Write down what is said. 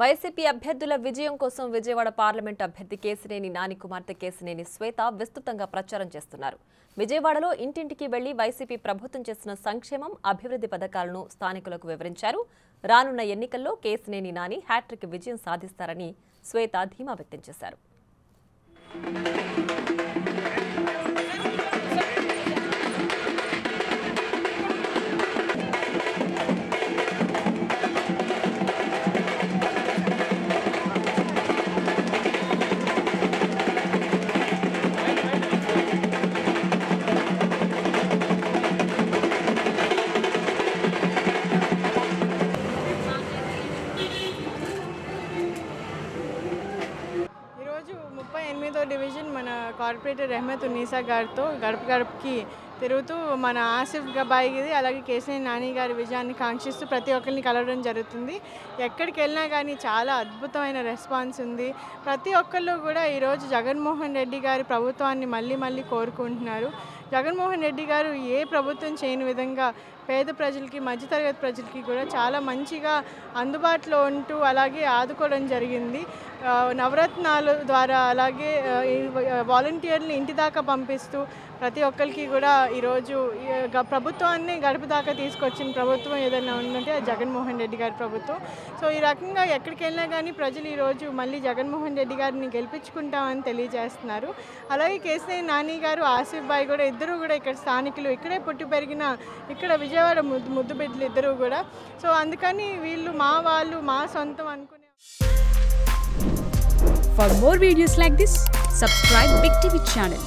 YCP అభ్యర్థుల విజయం కోసం విజయవాడ పార్లమెంట్ అభ్యర్థి కేశినేని నాని కుమార్తె కేశినేని శ్వేత విస్తృతంగా ప్రచారం చేస్తున్నారు. విజయవాడలో ఇంటింటికి వెళ్లి వైసీపీ ప్రభుత్వం చేసిన సంక్షేమం, అభివృద్ధి పథకాలను స్థానికులకు వివరించారు. రానున్న ఎన్నికల్లో కేశినేని నాని హ్యాట్రిక్ విజయం సాధిస్తారని శ్వేత ధీమా వ్యక్తం చేశారు. ఈరోజు 38వ డివిజన్ మన కార్పొరేటర్ రెహమత్ ఉన్నీసా గారితో గడప గడపకి తిరుగుతూ మన ఆసిఫ్ గబాయిది అలాగే కేశినేని నాని గారి విజయాన్ని కాంక్షిస్తూ ప్రతి ఒక్కరిని కలవడం జరుగుతుంది. ఎక్కడికి వెళ్ళినా కానీ చాలా అద్భుతమైన రెస్పాన్స్ ఉంది. ప్రతి ఒక్కళ్ళు కూడా ఈరోజు జగన్మోహన్ రెడ్డి గారి ప్రభుత్వాన్ని మళ్ళీ కోరుకుంటున్నారు. జగన్మోహన్ రెడ్డి గారు ఏ ప్రభుత్వం చేయని విధంగా పేద ప్రజలకి, మధ్యతరగతి ప్రజలకి కూడా చాలా మంచిగా అందుబాటులో ఉంటూ అలాగే ఆదుకోవడం జరిగింది. నవరత్నాల ద్వారా అలాగే వాలంటీర్ని ఇంటి దాకా పంపిస్తూ ప్రతి ఒక్కరికి కూడా ఈరోజు ప్రభుత్వాన్ని గడప దాకా తీసుకొచ్చిన ప్రభుత్వం ఏదైనా ఉందంటే అది జగన్మోహన్ రెడ్డి గారి ప్రభుత్వం. సో ఈ రకంగా ఎక్కడికి వెళ్ళినా కానీ ప్రజలు ఈరోజు మళ్ళీ జగన్మోహన్ రెడ్డి గారిని గెలిపించుకుంటామని తెలియజేస్తున్నారు. అలాగే కేశినేని నాని గారు, ఆసిఫ్ బాయ్ కూడా ఇద్దరు కూడా ఇక్కడ స్థానికులు, ఇక్కడే పుట్టి పెరిగిన ఇక్కడ విజయవాడ ముద్దు బిడ్డలు ఇద్దరు కూడా. సో అందుకని వీళ్ళు మా సొంతం అనుకునే. For more videos like this, subscribe Big TV channel.